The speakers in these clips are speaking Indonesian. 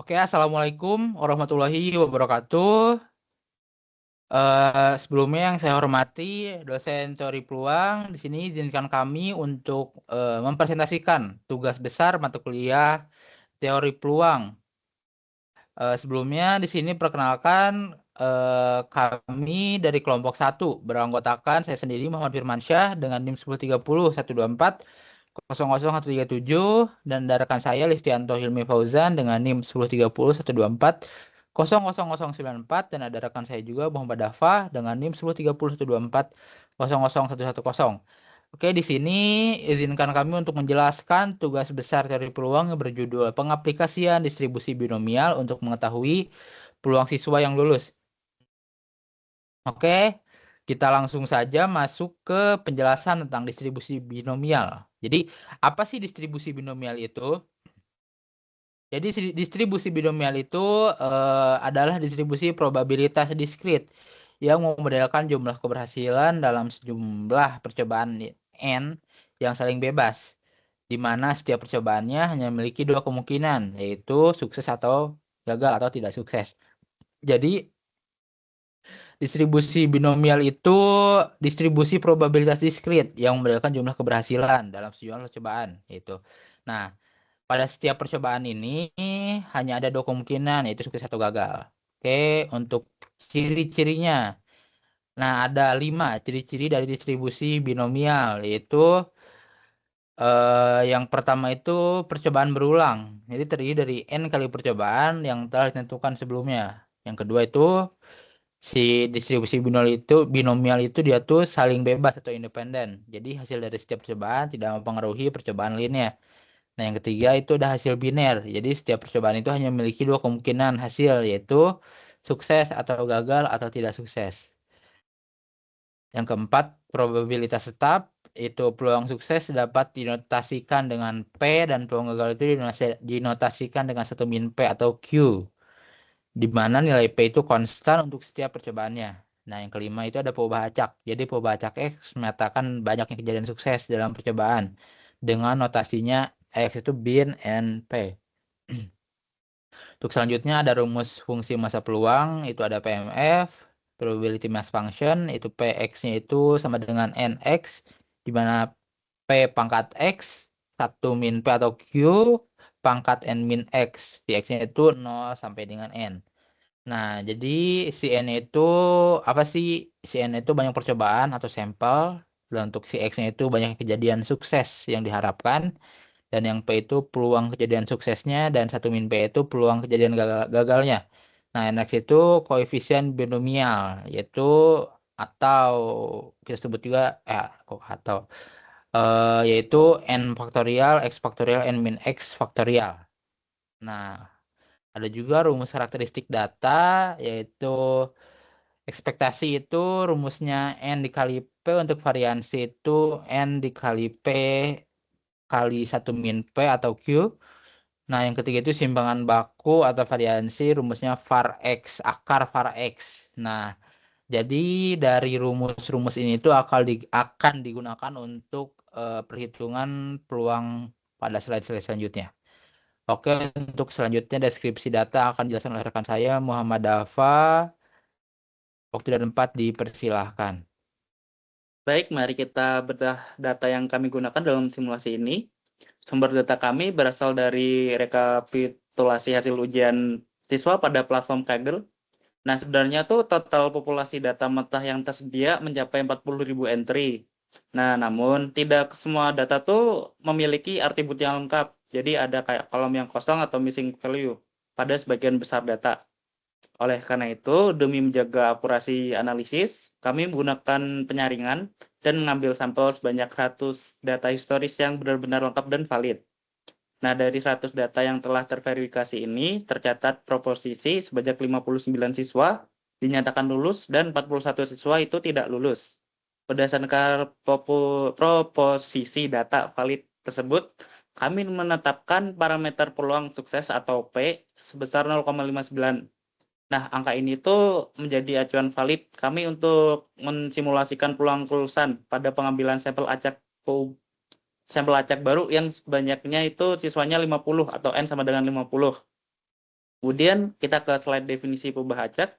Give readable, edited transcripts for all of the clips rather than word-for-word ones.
Oke, Assalamualaikum warahmatullahi wabarakatuh. Sebelumnya yang saya hormati dosen teori peluang, di sini izinkan kami untuk mempresentasikan tugas besar mata kuliah teori peluang. Sebelumnya di sini perkenalkan kami dari kelompok 1 beranggotakan saya sendiri Muhammad Firmansyah dengan NIM 1030 124 001337 dan dari rekan saya Listianto Hilmi Fauzan dengan NIM 1030 124 0094 dan ada rekan saya juga Muhammad Dafa dengan NIM 1030 124 001110. Oke, di sini izinkan kami untuk menjelaskan tugas besar teori peluang yang berjudul Pengaplikasian Distribusi Binomial untuk mengetahui peluang siswa yang lulus. Oke, kita langsung saja masuk ke penjelasan tentang distribusi binomial. Jadi, apa sih distribusi binomial itu? Jadi, distribusi binomial itu adalah distribusi probabilitas diskrit yang memodelkan jumlah keberhasilan dalam sejumlah percobaan N yang saling bebas, di mana setiap percobaannya hanya memiliki dua kemungkinan, yaitu sukses atau gagal atau tidak sukses. Jadi, distribusi binomial itu distribusi probabilitas diskrit yang membedakan jumlah keberhasilan dalam sejumlah percobaan, yaitu. Nah, pada setiap percobaan ini hanya ada dua kemungkinan, yaitu sukses atau gagal. Oke, untuk ciri-cirinya. Nah, ada 5 ciri-ciri dari distribusi binomial, yaitu yang pertama itu percobaan berulang. Jadi terdiri dari N kali percobaan yang telah ditentukan sebelumnya. Yang kedua itu si distribusi binomial itu dia tuh saling bebas atau independen. Jadi hasil dari setiap percobaan tidak mempengaruhi percobaan lainnya. Nah, yang ketiga itu ada hasil biner. Jadi setiap percobaan itu hanya memiliki dua kemungkinan hasil, yaitu sukses atau gagal atau tidak sukses. Yang keempat, probabilitas tetap. Itu peluang sukses dapat dinotasikan dengan P dan peluang gagal itu dinotasikan dengan 1 min P atau Q, di mana nilai P itu konstan untuk setiap percobaannya. Nah, yang kelima itu ada perubahan acak. Jadi perubahan acak X menyatakan banyaknya kejadian sukses dalam percobaan dengan notasinya X itu bin and P. Untuk selanjutnya ada rumus fungsi massa peluang, itu ada PMF, probability mass function, itu PX-nya itu sama dengan NX, di mana P pangkat X, 1 min P atau Q, pangkat N min X, di X-nya itu 0 sampai dengan N. Nah, jadi si N itu apa sih? Si N itu banyak percobaan atau sampel, dan untuk si X-nya itu banyak kejadian sukses yang diharapkan, dan yang P itu peluang kejadian suksesnya, dan 1 min P itu peluang kejadian gagalnya. Nah, NX itu koefisien binomial, yaitu atau kita sebut juga kok atau yaitu N faktorial X faktorial N min X faktorial. Nah, ada juga rumus karakteristik data, yaitu ekspektasi itu rumusnya N dikali P, untuk variansi itu N dikali P kali 1 min P atau Q. Nah, yang ketiga itu simpangan baku atau variansi, rumusnya var X, akar var X. Nah, jadi dari rumus-rumus ini itu akan digunakan untuk perhitungan peluang pada slide-slide selanjutnya. Oke, untuk selanjutnya deskripsi data akan dijelaskan oleh rekan saya Muhammad Dafa. Waktu dan tempat dipersilahkan. Baik, mari kita bedah data yang kami gunakan dalam simulasi ini. Sumber data kami berasal dari rekapitulasi hasil ujian siswa pada platform Kaggle. Nah, sebenarnya tuh total populasi data mentah yang tersedia mencapai 40.000 entry. Nah, namun tidak semua data tuh memiliki atribut yang lengkap. Jadi ada kayak kolom yang kosong atau missing value pada sebagian besar data. Oleh karena itu, demi menjaga akurasi analisis, kami menggunakan penyaringan dan mengambil sampel sebanyak 100 data historis yang benar-benar lengkap dan valid. Nah, dari 100 data yang telah terverifikasi ini, tercatat proposisi sebanyak 59 siswa dinyatakan lulus dan 41 siswa itu tidak lulus. Berdasarkan proposisi data valid tersebut, kami menetapkan parameter peluang sukses atau P sebesar 0,59. Nah, angka ini tuh menjadi acuan valid kami untuk mensimulasikan peluang kelulusan pada pengambilan sampel acak baru yang sebanyaknya itu siswanya 50 atau N sama dengan 50. Kemudian kita ke slide definisi perubahan acak.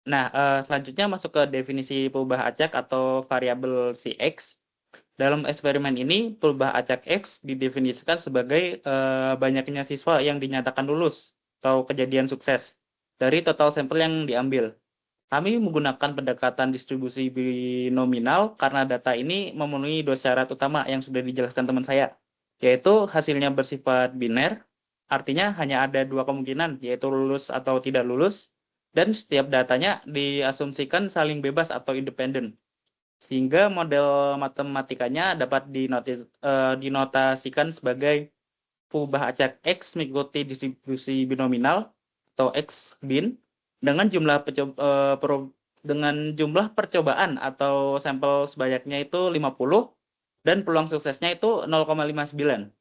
Nah, selanjutnya masuk ke definisi perubahan acak atau variabel Cx. Dalam eksperimen ini, perubahan acak X didefinisikan sebagai banyaknya siswa yang dinyatakan lulus atau kejadian sukses dari total sampel yang diambil. Kami menggunakan pendekatan distribusi binominal karena data ini memenuhi dua syarat utama yang sudah dijelaskan teman saya, yaitu hasilnya bersifat biner, artinya hanya ada dua kemungkinan, yaitu lulus atau tidak lulus, dan setiap datanya diasumsikan saling bebas atau independen, sehingga model matematikanya dapat dinotasikan sebagai perubahan acak X mengikuti distribusi binominal atau X bin dengan jumlah percobaan atau sampel sebanyaknya itu 50 dan peluang suksesnya itu 0,59.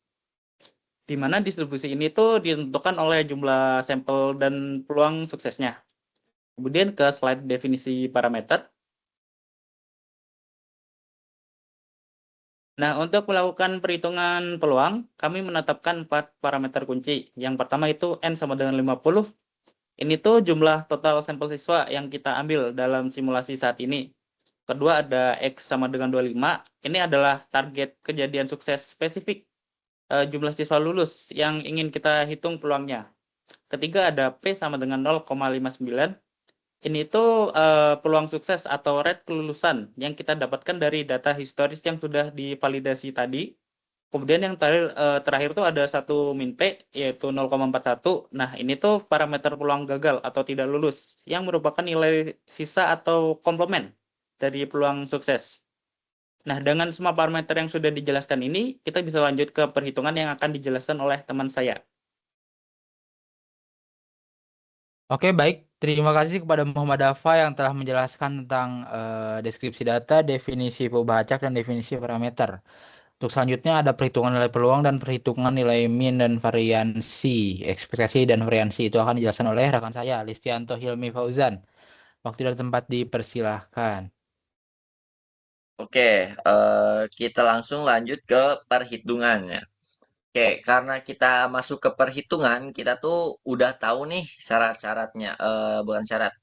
Di mana distribusi ini tuh ditentukan oleh jumlah sampel dan peluang suksesnya. Kemudian ke slide definisi parameter. Nah, untuk melakukan perhitungan peluang, kami menetapkan 4 parameter kunci. Yang pertama itu N sama dengan 50. Ini tuh jumlah total sampel siswa yang kita ambil dalam simulasi saat ini. Kedua ada X sama dengan 25. Ini adalah target kejadian sukses spesifik, jumlah siswa lulus yang ingin kita hitung peluangnya. Ketiga ada P sama dengan 0,59. Ini tuh peluang sukses atau rate kelulusan yang kita dapatkan dari data historis yang sudah divalidasi tadi. Kemudian yang terakhir tuh ada satu min P yaitu 0,41. Nah, ini tuh parameter peluang gagal atau tidak lulus yang merupakan nilai sisa atau komplement dari peluang sukses. Nah, dengan semua parameter yang sudah dijelaskan ini, kita bisa lanjut ke perhitungan yang akan dijelaskan oleh teman saya. Oke, baik. Terima kasih kepada Muhammad Dafa yang telah menjelaskan tentang deskripsi data, definisi perubahan acak, dan definisi parameter. Untuk selanjutnya ada perhitungan nilai peluang dan perhitungan nilai mean dan variansi. Ekspektasi dan variansi itu akan dijelaskan oleh rekan saya, Listianto Hilmi Fauzan. Waktu dan tempat dipersilahkan. Oke, kita langsung lanjut ke perhitungannya. Oke, karena kita masuk ke perhitungan, kita tuh udah tahu nih syarat-syaratnya, bukan syarat,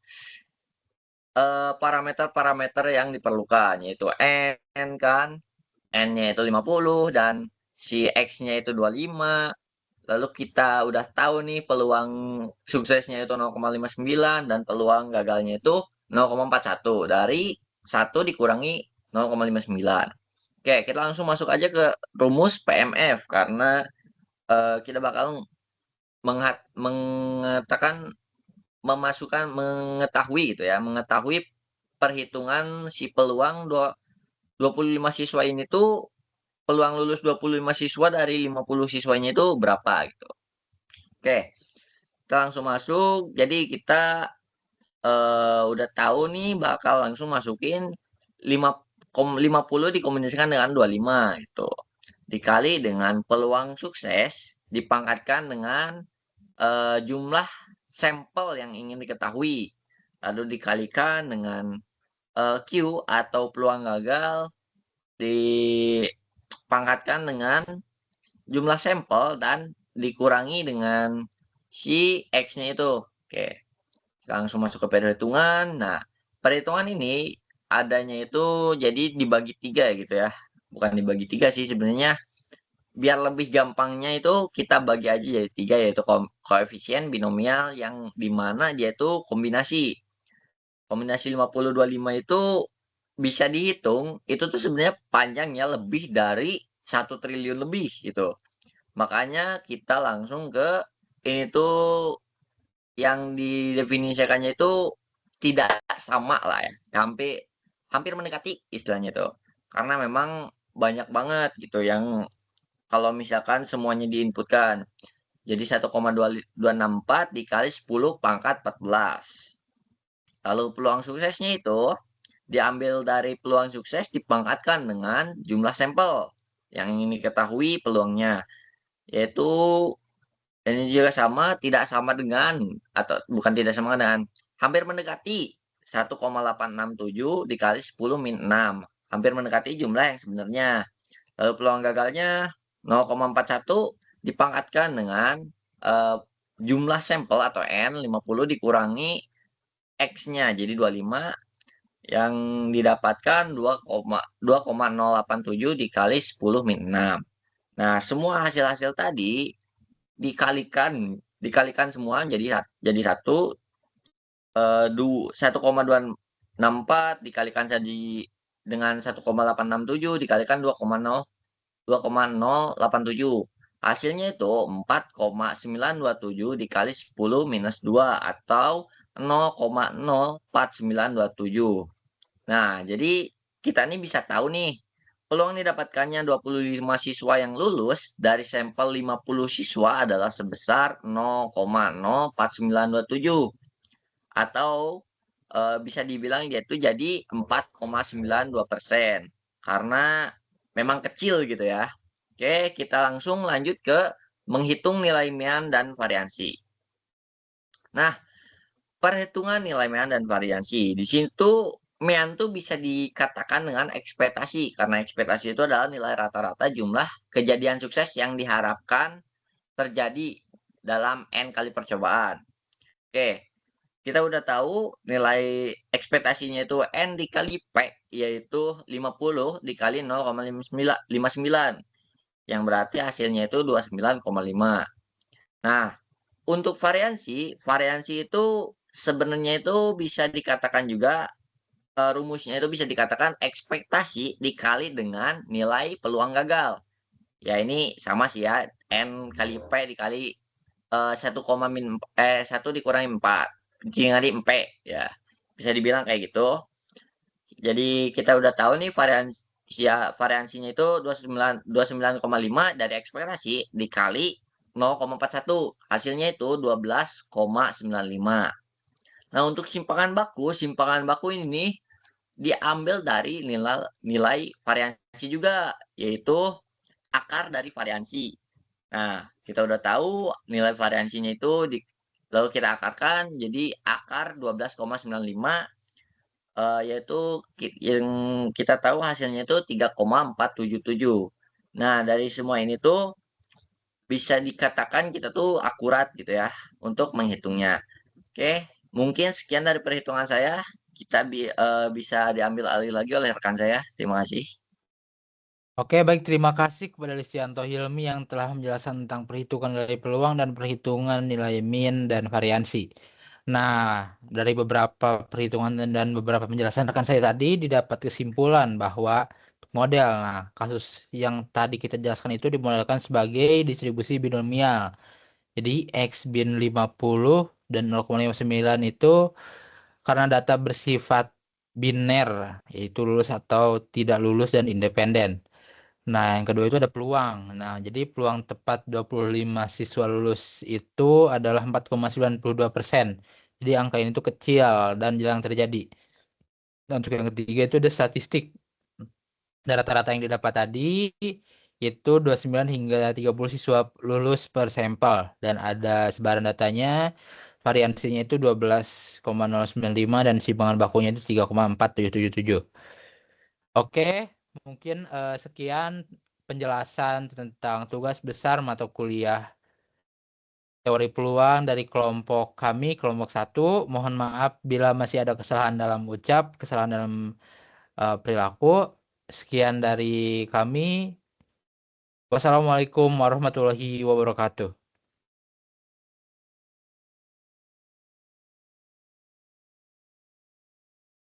parameter-parameter yang diperlukan, yaitu N kan, N-nya itu 50 dan si X-nya itu 25. Lalu kita udah tahu nih peluang suksesnya itu 0,59 dan peluang gagalnya itu 0,41. Dari 1 dikurangi 0,59. Oke, kita langsung masuk aja ke rumus PMF karena kita bakal mengatakan mengetahui gitu ya, mengetahui perhitungan si peluang 25 siswa ini tuh peluang lulus 25 siswa dari 50 siswanya itu berapa gitu. Oke, kita langsung masuk. Jadi kita udah tahu nih bakal langsung masukin 50 dikombinasikan dengan 25 itu. Dikali dengan peluang sukses dipangkatkan dengan jumlah sampel yang ingin diketahui. Lalu dikalikan dengan Q atau peluang gagal dipangkatkan dengan jumlah sampel dan dikurangi dengan si X-nya itu. Oke, langsung masuk ke perhitungan. Nah, perhitungan ini adanya itu jadi dibagi 3 gitu ya. Bukan dibagi 3 sih sebenarnya. Biar lebih gampangnya itu kita bagi aja jadi 3, yaitu koefisien binomial yang dimana dia itu kombinasi. Kombinasi 50-25 itu bisa dihitung, itu tuh sebenarnya panjangnya lebih dari 1 triliun lebih gitu. Makanya kita langsung ke ini tuh yang didefinisikannya itu tidak sama lah ya, hampir mendekati istilahnya tuh. Karena memang banyak banget gitu yang kalau misalkan semuanya diinputkan. Jadi 1,264 dikali 10 pangkat 14. Lalu peluang suksesnya itu diambil dari peluang sukses dipangkatkan dengan jumlah sampel yang ingin diketahui peluangnya. Yaitu ini juga tidak sama dengan, atau bukan tidak sama dengan, hampir mendekati 1,867 dikali 10 min 6. Hampir mendekati jumlah yang sebenarnya. Lalu peluang gagalnya 0,41 dipangkatkan dengan jumlah sampel atau N 50 dikurangi X-nya jadi 25 yang didapatkan 2,087 dikali 10 min 6. Nah, semua hasil-hasil tadi dikalikan semua jadi 1,264 dikalikan dengan 1,867 dikalikan 2,087. Hasilnya itu 4,927 dikali 10 minus 2 atau 0,04927. Nah, jadi kita nih bisa tahu nih, peluang didapatkannya 25 siswa yang lulus dari sampel 50 siswa adalah sebesar 0,04927. Atau bisa dibilang yaitu jadi 4,92%. Karena memang kecil gitu ya. Oke, kita langsung lanjut ke menghitung nilai mean dan variansi. Nah, perhitungan nilai mean dan variansi. Di situ mean tuh bisa dikatakan dengan ekspektasi karena ekspektasi itu adalah nilai rata-rata jumlah kejadian sukses yang diharapkan terjadi dalam N kali percobaan. Oke, kita udah tahu nilai ekspektasinya itu N dikali P yaitu 50 dikali 0,59 yang berarti hasilnya itu 29,5. Nah, untuk variansi itu sebenarnya itu bisa dikatakan juga rumusnya itu bisa dikatakan ekspektasi dikali dengan nilai peluang gagal. Ya ini sama sih ya, N kali P dikali 1 dikurangi 4 dikali P ya. Bisa dibilang kayak gitu. Jadi kita udah tahu nih variansinya itu 29,5 dari ekspektasi dikali 0,41. Hasilnya itu 12,95. Nah, untuk simpangan baku ini diambil dari nilai variansi juga, yaitu akar dari variansi. Nah, kita udah tahu nilai variansinya itu lalu kita akarkan jadi akar 12,95 yaitu yang kita tahu hasilnya itu 3,477. Nah, dari semua ini tuh bisa dikatakan kita tuh akurat gitu ya untuk menghitungnya. Oke, mungkin sekian dari perhitungan saya. Kita bisa diambil alih lagi oleh rekan saya. Terima kasih. Oke, baik, terima kasih kepada Listianto Hilmi yang telah menjelaskan tentang perhitungan nilai peluang dan perhitungan nilai mean dan variansi. Nah, dari beberapa perhitungan dan beberapa penjelasan rekan saya tadi didapat kesimpulan bahwa model, nah kasus yang tadi kita jelaskan itu dimodelkan sebagai distribusi binomial. Jadi X bin 50 dan 0,59 itu karena data bersifat biner, yaitu lulus atau tidak lulus dan independen. Nah, yang kedua itu ada peluang. Nah, jadi peluang tepat 25 siswa lulus itu adalah 4,92%. Jadi angka ini tuh kecil dan jarang terjadi. Dan untuk yang ketiga itu ada statistik. Dan rata-rata yang didapat tadi itu 29 hingga 30 siswa lulus per sampel. Dan ada sebaran datanya, variansinya itu 12,095 dan simpangan bakunya itu 3,4777. Oke, mungkin sekian penjelasan tentang tugas besar mata kuliah teori peluang dari kelompok kami, kelompok 1. Mohon maaf bila masih ada kesalahan dalam ucap, kesalahan dalam perilaku. Sekian dari kami. Wassalamualaikum warahmatullahi wabarakatuh.